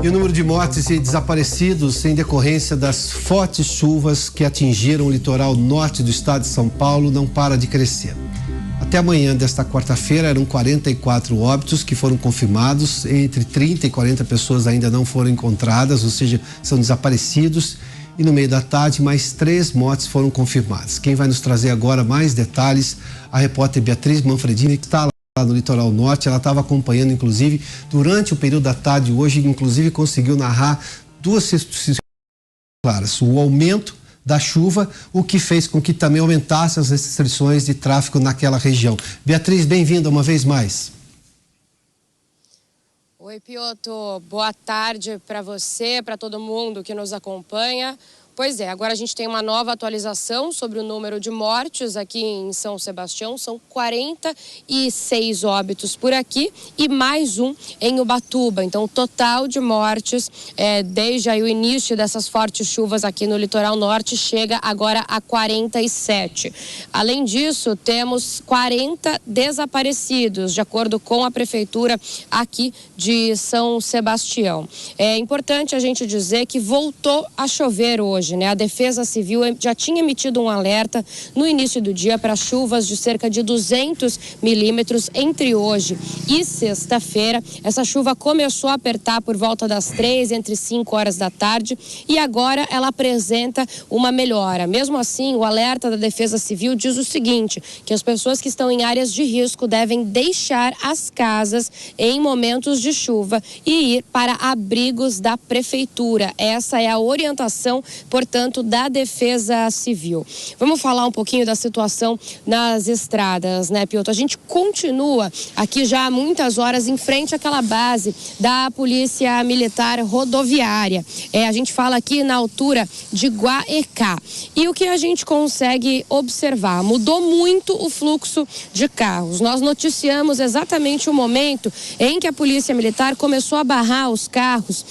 E o número de mortes e desaparecidos em decorrência das fortes chuvas que atingiram o litoral norte do estado de São Paulo não para de crescer. Até amanhã desta quarta-feira eram 44 óbitos que foram confirmados, entre 30 e 40 pessoas ainda não foram encontradas, ou seja, são desaparecidos. E no meio da tarde, mais 3 mortes foram confirmadas. Quem vai nos trazer agora mais detalhes, a repórter Beatriz Manfredini, que está lá no litoral norte. Ela estava acompanhando, inclusive, durante o período da tarde hoje, inclusive conseguiu narrar 2 situações claras: o aumento da chuva, o que fez com que também aumentasse as restrições de tráfego naquela região. Beatriz, bem-vinda uma vez mais. Oi, Piotr, boa tarde para você, para todo mundo que nos acompanha. Pois é, agora a gente tem uma nova atualização sobre o número de mortes aqui em São Sebastião. São 46 óbitos por aqui e mais um em Ubatuba. Então, o total de mortes desde aí o início dessas fortes chuvas aqui no litoral norte chega agora a 47. Além disso, temos 40 desaparecidos, de acordo com a prefeitura aqui de São Sebastião. É importante a gente dizer que voltou a chover hoje. A Defesa Civil já tinha emitido um alerta no início do dia para chuvas de cerca de 200 milímetros entre hoje e sexta-feira. Essa chuva começou a apertar por volta das 3, entre 5 horas da tarde, e agora ela apresenta uma melhora. Mesmo assim, o alerta da Defesa Civil diz o seguinte, que as pessoas que estão em áreas de risco devem deixar as casas em momentos de chuva e ir para abrigos da prefeitura. Essa é a orientação, portanto, da Defesa Civil. Vamos falar um pouquinho da situação nas estradas, né, Piotr? A gente continua aqui já há muitas horas em frente àquela base da Polícia Militar Rodoviária. A gente fala aqui na altura de Guaecá. E o que a gente consegue observar? Mudou muito o fluxo de carros. Nós noticiamos exatamente o momento em que a Polícia Militar começou a barrar os carros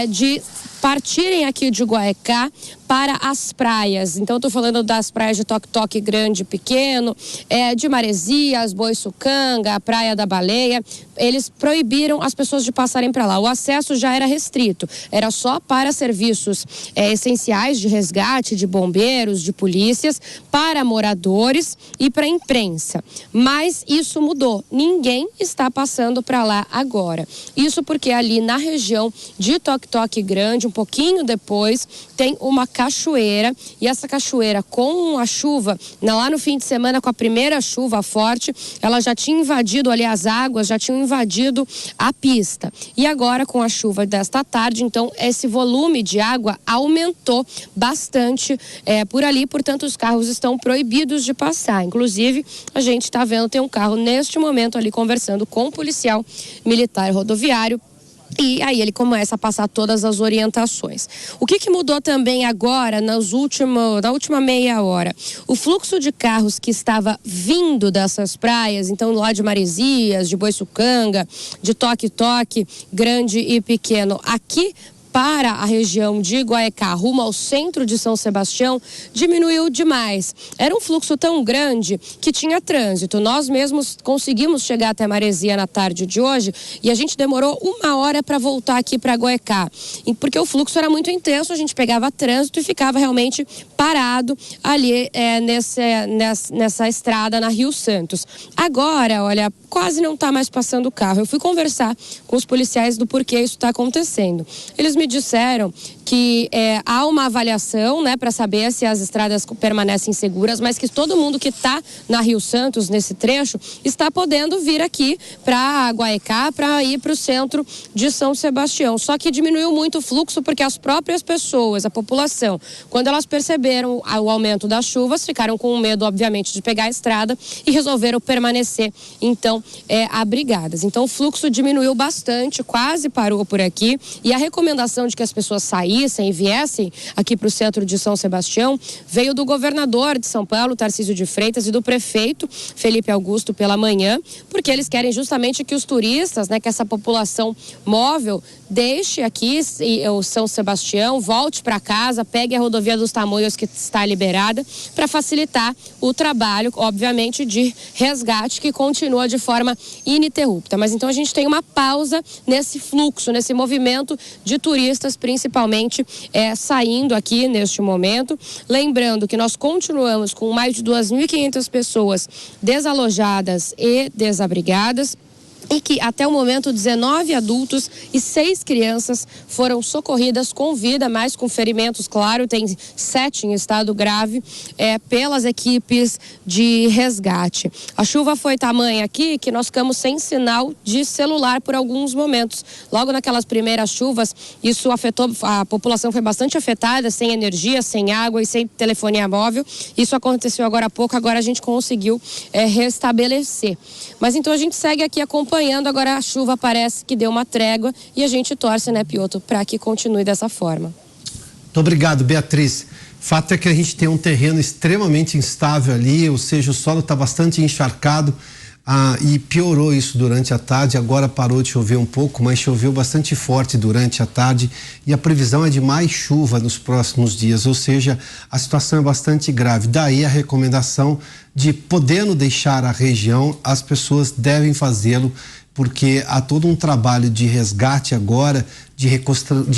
de partirem aqui de Guaecá para as praias. Então, estou falando das praias de Toque-Toque Grande e Pequeno, de Maresias, Boiçucanga, a Praia da Baleia. Eles proibiram as pessoas de passarem para lá. O acesso já era restrito, era só para serviços essenciais de resgate, de bombeiros, de polícias, para moradores e para a imprensa. Mas isso mudou. Ninguém está passando para lá agora. Isso porque ali na região de Toque-Toque Grande, um pouquinho depois, tem uma cachoeira, e essa cachoeira, com a chuva, lá no fim de semana, com a primeira chuva forte, ela já tinha invadido ali, as águas já tinham invadido a pista. E agora, com a chuva desta tarde, então, esse volume de água aumentou bastante por ali, portanto, os carros estão proibidos de passar. Inclusive, a gente está vendo, tem um carro neste momento ali conversando com um policial militar rodoviário. E aí ele começa a passar todas as orientações. O que mudou também agora, na última meia hora? O fluxo de carros que estava vindo dessas praias, então lá de Maresias, de Boiçucanga, de Toque-Toque, Grande e Pequeno, aqui para a região de Guaecá, rumo ao centro de São Sebastião, diminuiu demais. Era um fluxo tão grande que tinha trânsito. Nós mesmos conseguimos chegar até Maresia na tarde de hoje e a gente demorou 1 hora para voltar aqui para Guaecá. Porque o fluxo era muito intenso, a gente pegava trânsito e ficava realmente parado ali nessa estrada na Rio Santos. Agora, olha, quase não está mais passando o carro. Eu fui conversar com os policiais do porquê isso está acontecendo. Eles me disseram que há uma avaliação, né, para saber se as estradas permanecem seguras, mas que todo mundo que está na Rio Santos, nesse trecho, está podendo vir aqui para Guaecá, para ir para o centro de São Sebastião. Só que diminuiu muito o fluxo porque as próprias pessoas, a população, quando elas perceberam o aumento das chuvas, ficaram com medo, obviamente, de pegar a estrada e resolveram permanecer, então, abrigadas. Então, o fluxo diminuiu bastante, quase parou por aqui, e a recomendação de que as pessoas saíssem saíssem e viessem aqui para o centro de São Sebastião veio do governador de São Paulo, Tarcísio de Freitas, e do prefeito Felipe Augusto pela manhã, porque eles querem justamente que os turistas, né, que essa população móvel deixe aqui o São Sebastião, volte para casa, pegue a rodovia dos Tamoios que está liberada, para facilitar o trabalho, obviamente, de resgate que continua de forma ininterrupta. Mas então a gente tem uma pausa nesse fluxo, nesse movimento de turistas, principalmente saindo aqui neste momento. Lembrando que nós continuamos com mais de 2.500 pessoas desalojadas e desabrigadas, e que até o momento 19 adultos e 6 crianças foram socorridas com vida, mas com ferimentos, claro, tem 7 em estado grave, pelas equipes de resgate. A chuva foi tamanha aqui que nós ficamos sem sinal de celular por alguns momentos. Logo naquelas primeiras chuvas, isso afetou, a população foi bastante afetada, sem energia, sem água e sem telefonia móvel. Isso aconteceu agora há pouco, agora a gente conseguiu restabelecer. Mas então a gente segue aqui acompanhando. Agora a chuva parece que deu uma trégua e a gente torce, né, Piotr, para que continue dessa forma. Muito obrigado, Beatriz. Fato é que a gente tem um terreno extremamente instável ali, ou seja, o solo está bastante encharcado, e piorou isso durante a tarde. Agora parou de chover um pouco, mas choveu bastante forte durante a tarde e a previsão é de mais chuva nos próximos dias, ou seja, a situação é bastante grave. Daí a recomendação de, podendo deixar a região, as pessoas devem fazê-lo, porque há todo um trabalho de resgate agora, de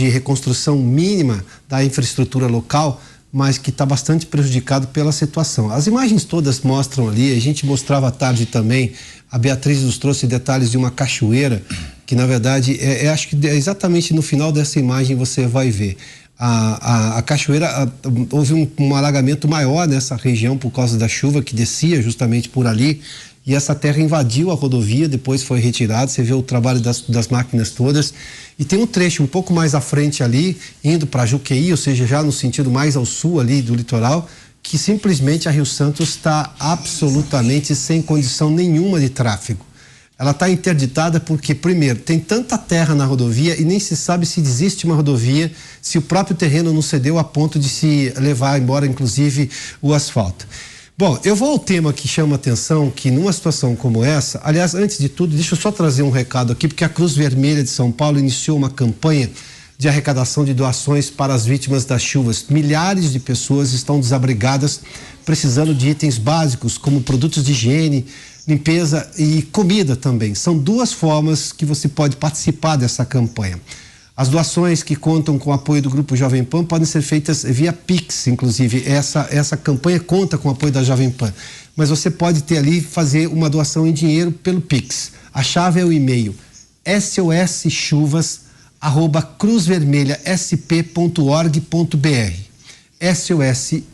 reconstrução mínima da infraestrutura local, mas que está bastante prejudicado pela situação. As imagens todas mostram ali, a gente mostrava à tarde também, a Beatriz nos trouxe detalhes de uma cachoeira, que na verdade, acho que exatamente no final dessa imagem você vai ver. A cachoeira, houve um alagamento maior nessa região por causa da chuva que descia justamente por ali, e essa terra invadiu a rodovia, depois foi retirada. Você vê o trabalho das máquinas todas, e tem um trecho um pouco mais à frente ali, indo para Juqueí, ou seja, já no sentido mais ao sul ali do litoral, que simplesmente a Rio Santos está absolutamente sem condição nenhuma de tráfego. Ela está interditada porque, primeiro, tem tanta terra na rodovia e nem se sabe se existe uma rodovia, se o próprio terreno não cedeu a ponto de se levar embora, inclusive, o asfalto. Bom, eu vou ao tema que chama atenção, que numa situação como essa, aliás, antes de tudo, deixa eu só trazer um recado aqui, porque a Cruz Vermelha de São Paulo iniciou uma campanha de arrecadação de doações para as vítimas das chuvas. Milhares de pessoas estão desabrigadas, precisando de itens básicos, como produtos de higiene, limpeza e comida também. São 2 formas que você pode participar dessa campanha. As doações que contam com o apoio do Grupo Jovem Pan podem ser feitas via Pix, inclusive. Essa campanha conta com o apoio da Jovem Pan. Mas você pode ter ali, fazer uma doação em dinheiro pelo Pix. A chave é o e-mail soschuvas@cruzvermelhasp.org.br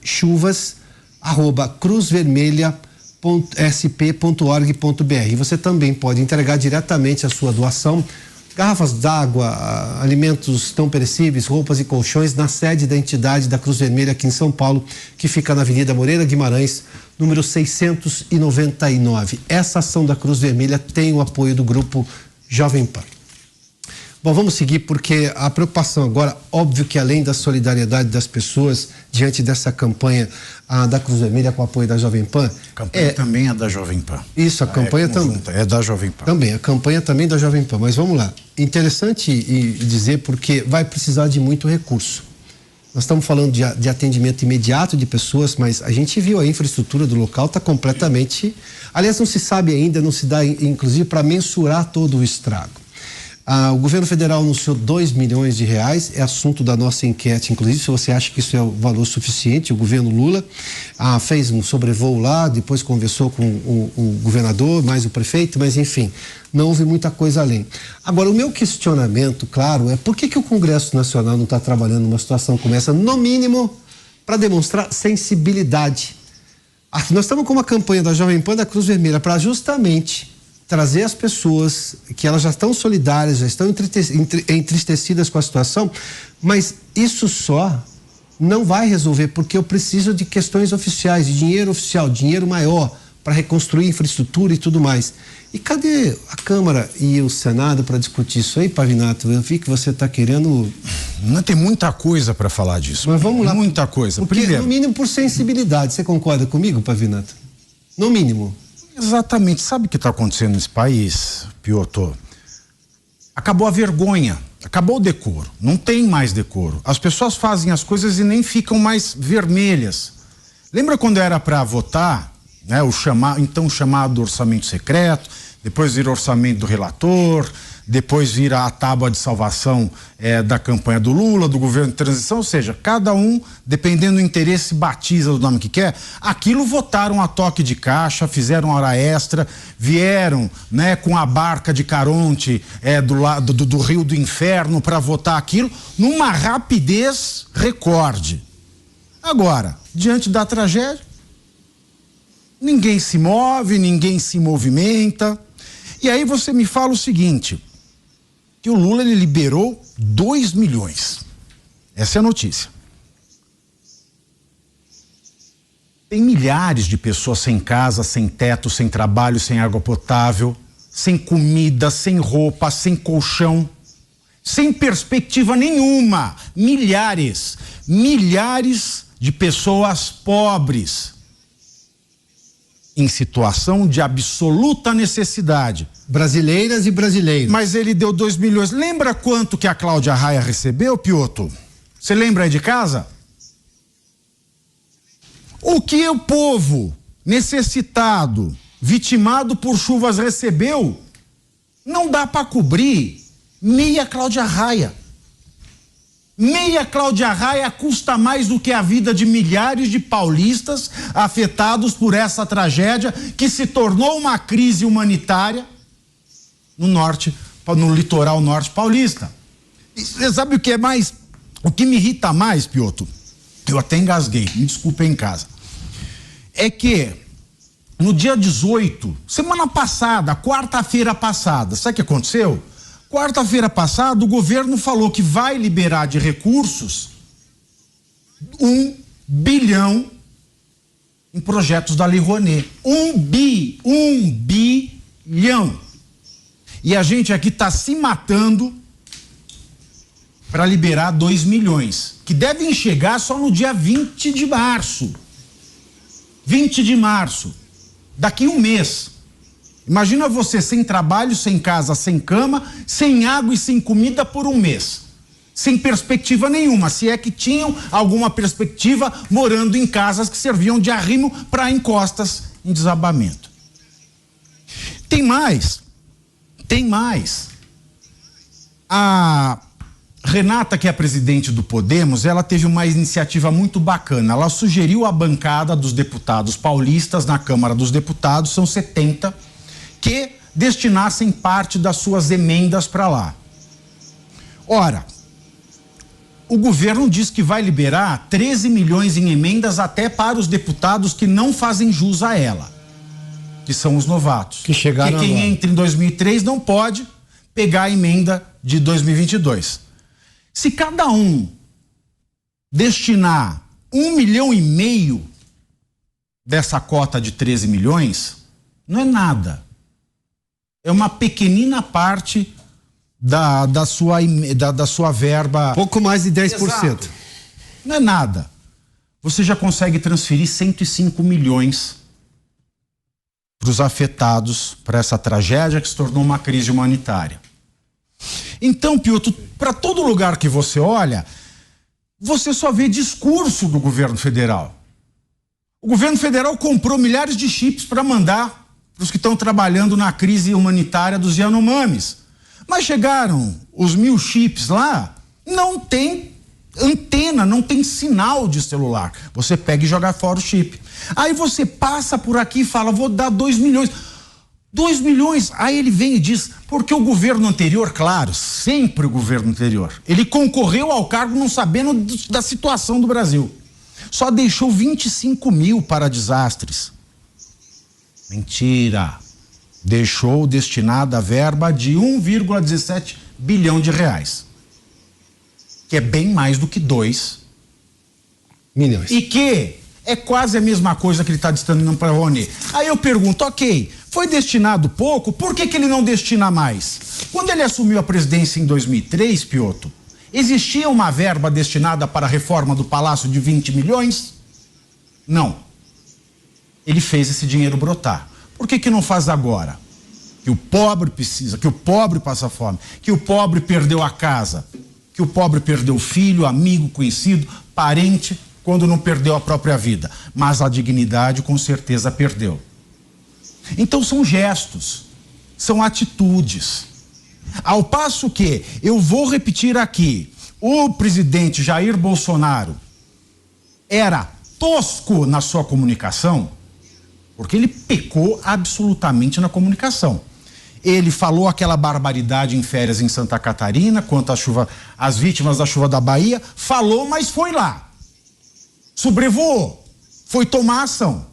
soschuvas@cruzvermelhasp.org.br. Você também pode entregar diretamente a sua doação, garrafas d'água, alimentos não perecíveis, roupas e colchões na sede da entidade da Cruz Vermelha aqui em São Paulo, que fica na Avenida Moreira Guimarães, número 699. Essa ação da Cruz Vermelha tem o apoio do Grupo Jovem Pan. Bom, vamos seguir, porque a preocupação agora, óbvio que além da solidariedade das pessoas diante dessa campanha da Cruz Vermelha com o apoio da Jovem Pan. A campanha também é da Jovem Pan. Isso, a campanha também. É da Jovem Pan. Também, a campanha também da Jovem Pan. Mas vamos lá. Interessante dizer, porque vai precisar de muito recurso. Nós estamos falando de atendimento imediato de pessoas, mas a gente viu a infraestrutura do local está completamente... Aliás, não se sabe ainda, não se dá, inclusive, para mensurar todo o estrago. O governo federal anunciou R$2 milhões, é assunto da nossa enquete, inclusive, se você acha que isso é o valor suficiente. O governo Lula fez um sobrevoo lá, depois conversou com o governador, mais o prefeito, mas enfim, não houve muita coisa além. Agora, o meu questionamento, claro, é por que o Congresso Nacional não está trabalhando numa situação como essa, no mínimo, para demonstrar sensibilidade. Nós estamos com uma campanha da Jovem Pan da Cruz Vermelha para justamente trazer as pessoas que elas já estão solidárias, já estão entristecidas com a situação, mas isso só não vai resolver, porque eu preciso de questões oficiais, de dinheiro oficial, dinheiro maior para reconstruir infraestrutura e tudo mais. E cadê a Câmara e o Senado para discutir isso aí, Pavinato? Eu vi que você está querendo Não tem muita coisa para falar disso. Mas vamos lá. Muita coisa. Primeiro, no mínimo por sensibilidade. Você concorda comigo, Pavinato? No mínimo. Exatamente. Sabe o que está acontecendo nesse país, Piotr? Acabou a vergonha, acabou o decoro. Não tem mais decoro. As pessoas fazem as coisas e nem ficam mais vermelhas. Lembra quando era para votar, né, então chamado orçamento secreto, depois vira orçamento do relator, depois vira a tábua de salvação da campanha do Lula, do governo de transição, ou seja, cada um, dependendo do interesse, batiza do nome que quer. Aquilo votaram a toque de caixa, fizeram hora extra, vieram, né, com a barca de Caronte do Rio do Inferno para votar aquilo numa rapidez recorde. Agora, diante da tragédia, ninguém se move, ninguém se movimenta. E aí você me fala o seguinte, que o Lula ele liberou 2 milhões. Essa é a notícia. Tem milhares de pessoas sem casa, sem teto, sem trabalho, sem água potável, sem comida, sem roupa, sem colchão, sem perspectiva nenhuma. Milhares de pessoas pobres em situação de absoluta necessidade. Brasileiras e brasileiros. Mas ele deu 2 milhões. Lembra quanto que a Cláudia Raia recebeu, Piotr? Você lembra aí de casa? O que o povo necessitado, vitimado por chuvas recebeu, não dá para cobrir meia Cláudia Raia. Meia Cláudia Raia custa mais do que a vida de milhares de paulistas afetados por essa tragédia que se tornou uma crise humanitária no litoral norte paulista. E você sabe o que é mais, o que me irrita mais, Piotr? Eu até engasguei, me desculpe em casa. É que no dia 18, semana passada, quarta-feira passada, sabe o que aconteceu? Quarta-feira passada, o governo falou que vai liberar de recursos 1 bilhão em projetos da Lei Rouanet. 1 bilhão. E a gente aqui está se matando para liberar 2 milhões, que devem chegar só no dia 20 de março. 20 de março. Daqui um mês. Imagina você sem trabalho, sem casa, sem cama, sem água e sem comida por um mês. Sem perspectiva nenhuma, se é que tinham alguma perspectiva morando em casas que serviam de arrimo para encostas em desabamento. Tem mais. A Renata, que é a presidente do Podemos, ela teve uma iniciativa muito bacana. Ela sugeriu à bancada dos deputados paulistas na Câmara dos Deputados, são 70, que destinassem parte das suas emendas para lá. Ora, o governo diz que vai liberar 13 milhões em emendas até para os deputados que não fazem jus a ela, que são os novatos. Que chegaram Porque quem agora. entra em 2003 não pode pegar a emenda de 2022. Se cada um destinar 1,5 milhão dessa cota de 13 milhões, não é nada. É uma pequenina parte da sua verba. Pouco mais de 10%. Exato. Não é nada. Você já consegue transferir 105 milhões para os afetados por essa tragédia que se tornou uma crise humanitária. Então, Piotr, para todo lugar que você olha, você só vê discurso do governo federal. O governo federal comprou milhares de chips para mandar para os que estão trabalhando na crise humanitária dos Yanomamis. Mas chegaram os 1.000 chips lá, não tem antena, não tem sinal de celular. Você pega e joga fora o chip. Aí você passa por aqui e fala, vou dar 2 milhões. 2 milhões, aí ele vem e diz, porque o governo anterior, claro, sempre o governo anterior, ele concorreu ao cargo não sabendo da situação do Brasil. Só deixou 25 mil para desastres. Mentira. Deixou destinada a verba de 1,17 bilhão de reais. Que é bem mais do que 2 milhões. E que é quase a mesma coisa que ele está destinando para a Rouanet. Aí eu pergunto, ok, foi destinado pouco, por que ele não destina mais? Quando ele assumiu a presidência em 2003, Piotr, Existia uma verba destinada para a reforma do Palácio de 20 milhões? Não. Ele fez esse dinheiro brotar. Por que não faz agora? Que o pobre precisa, que o pobre passa fome, que o pobre perdeu a casa, que o pobre perdeu filho, amigo, conhecido, parente, quando não perdeu a própria vida. Mas a dignidade com certeza perdeu. Então são gestos, são atitudes. Ao passo que, eu vou repetir aqui, o presidente Jair Bolsonaro era tosco na sua comunicação, porque ele pecou absolutamente na comunicação. Ele falou aquela barbaridade em férias em Santa Catarina, quanto às vítimas da chuva da Bahia, falou, mas foi lá. Sobrevoou, foi tomar ação.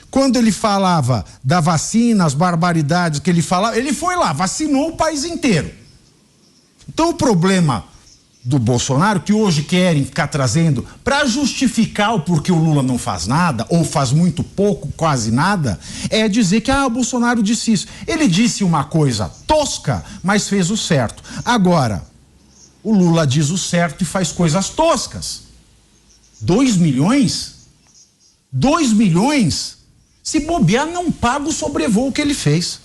Quando ele falava da vacina, as barbaridades que ele falava, ele foi lá, vacinou o país inteiro. Então o problema do Bolsonaro, que hoje querem ficar trazendo para justificar o porquê o Lula não faz nada, ou faz muito pouco, quase nada, é dizer que o Bolsonaro disse isso. Ele disse uma coisa tosca, mas fez o certo. Agora, o Lula diz o certo e faz coisas toscas. 2 milhões? 2 milhões? Se bobear, não paga o sobrevoo que ele fez.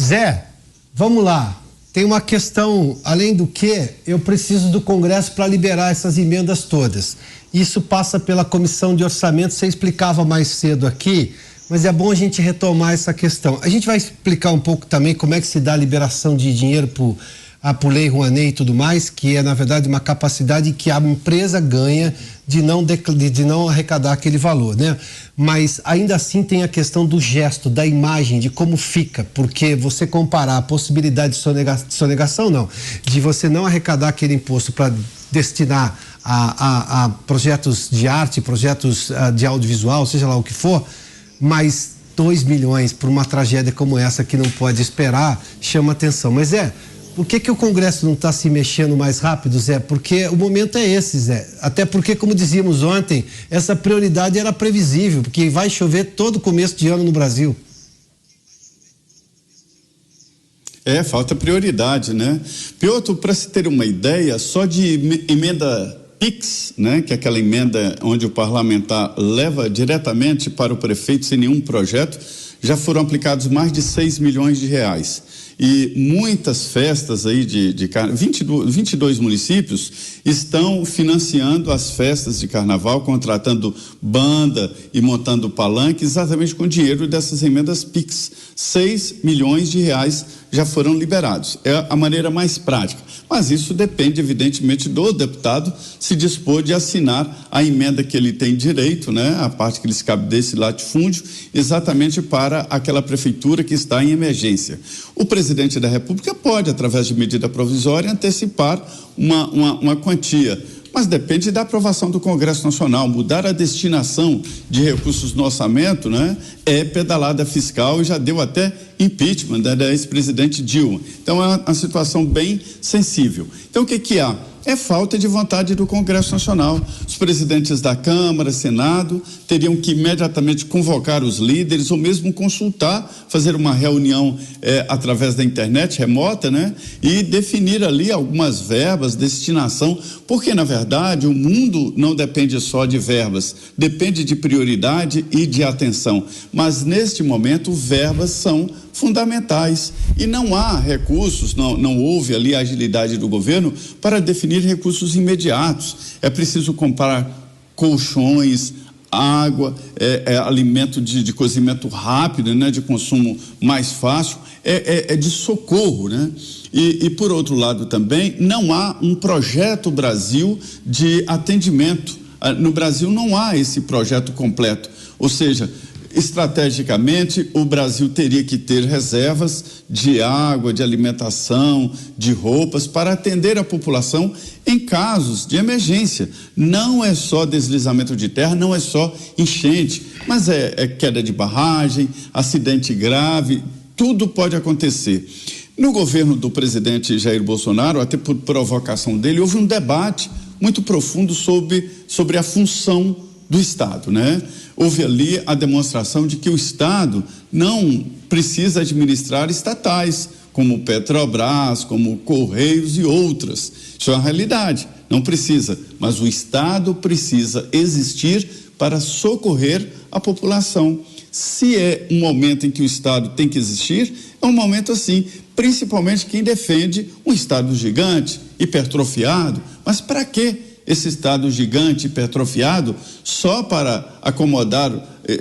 Zé, vamos lá. Tem uma questão, além do que, eu preciso do Congresso para liberar essas emendas todas. Isso passa pela Comissão de Orçamento, você explicava mais cedo aqui, mas é bom a gente retomar essa questão. A gente vai explicar um pouco também como é que se dá a liberação de dinheiro por Lei Rouanet e tudo mais, que é, na verdade, uma capacidade que a empresa ganha de não arrecadar aquele valor, né? Mas ainda assim tem a questão do gesto, da imagem, de como fica, porque você comparar a possibilidade de sonegação, não, de você não arrecadar aquele imposto para destinar a projetos de arte, projetos de audiovisual, seja lá o que for, mas 2 milhões por uma tragédia como essa que não pode esperar, chama atenção. Mas por que o Congresso não está se mexendo mais rápido, Zé? Porque o momento é esse, Zé. Até porque, como dizíamos ontem, essa prioridade era previsível, porque vai chover todo começo de ano no Brasil. Falta prioridade, né? Piotr, para se ter uma ideia, só de emenda PIX, né? Que é aquela emenda onde o parlamentar leva diretamente para o prefeito sem nenhum projeto, já foram aplicados mais de 6 milhões de reais. E muitas festas aí 22 municípios estão financiando as festas de carnaval, contratando banda e montando palanque exatamente com dinheiro dessas emendas PIX. 6 milhões de reais já foram liberados. É a maneira mais prática. Mas isso depende, evidentemente, do deputado se dispor de assinar a emenda que ele tem direito, né? A parte que lhes cabe desse latifúndio, exatamente para aquela prefeitura que está em emergência. O presidente da República pode, através de medida provisória, antecipar uma quantia, mas depende da aprovação do Congresso Nacional. Mudar a destinação de recursos no orçamento, né, é pedalada fiscal e já deu até impeachment da ex-presidente Dilma. Então é uma situação bem sensível. Então o que há? É falta de vontade do Congresso Nacional. Os presidentes da Câmara, Senado, teriam que imediatamente convocar os líderes ou mesmo consultar, fazer uma reunião através da internet remota, né? E definir ali algumas verbas, destinação, porque na verdade o mundo não depende só de verbas, depende de prioridade e de atenção. Mas neste momento verbas são fundamentais e não há recursos, não houve ali a agilidade do governo para definir recursos imediatos. É preciso comprar colchões, água, alimento de cozimento rápido, né, de consumo mais fácil, de socorro, né? E por outro lado também não há um projeto Brasil de atendimento. No Brasil não há esse projeto completo, ou seja, estrategicamente, o Brasil teria que ter reservas de água, de alimentação, de roupas para atender a população em casos de emergência. Não é só deslizamento de terra, não é só enchente, mas é queda de barragem, acidente grave, tudo pode acontecer. No governo do presidente Jair Bolsonaro, até por provocação dele, houve um debate muito profundo sobre a função do Estado, né? Houve ali a demonstração de que o Estado não precisa administrar estatais, como Petrobras, como Correios e outras. Isso é uma realidade, não precisa, mas o Estado precisa existir para socorrer a população. Se é um momento em que o Estado tem que existir, é um momento assim, principalmente quem defende um Estado gigante, hipertrofiado. Mas para que esse Estado gigante, hipertrofiado, só para acomodar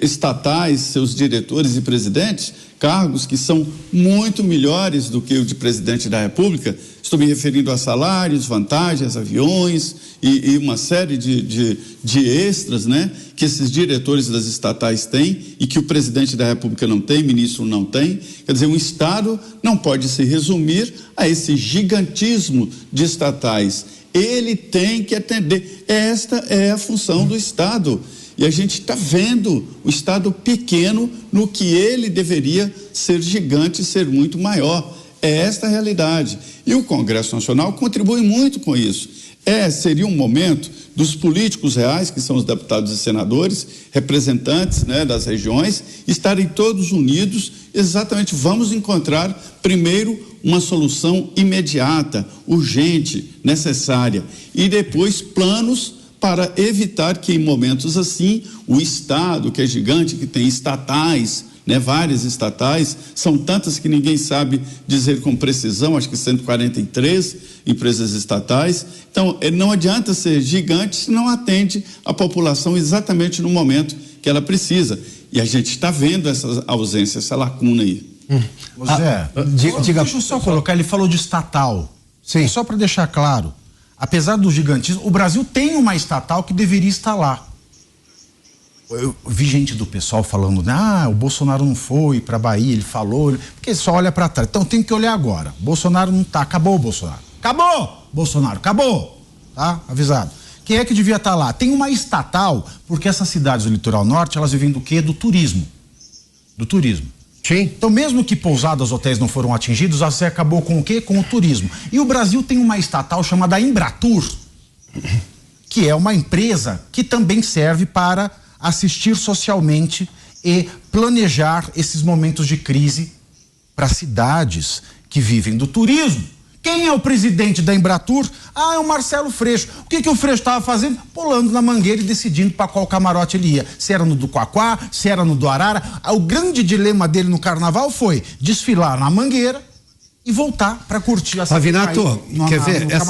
estatais, seus diretores e presidentes, cargos que são muito melhores do que o de presidente da República? Estou me referindo a salários, vantagens, aviões e uma série de extras, né, que esses diretores das estatais têm e que o presidente da República não tem, ministro não tem. Quer dizer, um Estado não pode se resumir a esse gigantismo de estatais. Ele tem que atender. Esta é a função do Estado. E a gente está vendo o Estado pequeno no que ele deveria ser gigante, ser muito maior. É esta a realidade. E o Congresso Nacional contribui muito com isso. Seria um momento dos políticos reais, que são os deputados e senadores, representantes, né, das regiões, estarem todos unidos. Exatamente, vamos encontrar primeiro uma solução imediata, urgente, necessária, e depois planos para evitar que em momentos assim o Estado, que é gigante, que tem estatais, né, várias estatais, são tantas que ninguém sabe dizer com precisão, acho que 143 empresas estatais. Então, não adianta ser gigante se não atende a população exatamente no momento que ela precisa. E a gente está vendo essa ausência, essa lacuna aí. Zé, deixa eu só colocar, ele falou de estatal. Sim. Só para deixar claro, apesar do gigantismo, o Brasil tem uma estatal que deveria estar lá. Eu vi gente do pessoal falando, o Bolsonaro não foi para Bahia, ele falou, porque só olha para trás. Então tem que olhar agora. Bolsonaro não tá, acabou o Bolsonaro. Acabou, Bolsonaro, acabou. Tá? Avisado. Quem é que devia estar lá? Tem uma estatal, porque essas cidades do litoral norte, elas vivem do quê? Do turismo. Do turismo. Sim. Então, mesmo que pousadas, hotéis não foram atingidos, você acabou com o quê? Com o turismo. E o Brasil tem uma estatal chamada Embratur, que é uma empresa que também serve para assistir socialmente e planejar esses momentos de crise para cidades que vivem do turismo. Quem é o presidente da Embratur? É o Marcelo Freixo. O que o Freixo estava fazendo? Pulando na mangueira e decidindo para qual camarote ele ia. Se era no do Quaquá, se era no do Arara. O grande dilema dele no carnaval foi desfilar na mangueira e voltar para curtir a Pavinato, quer ver?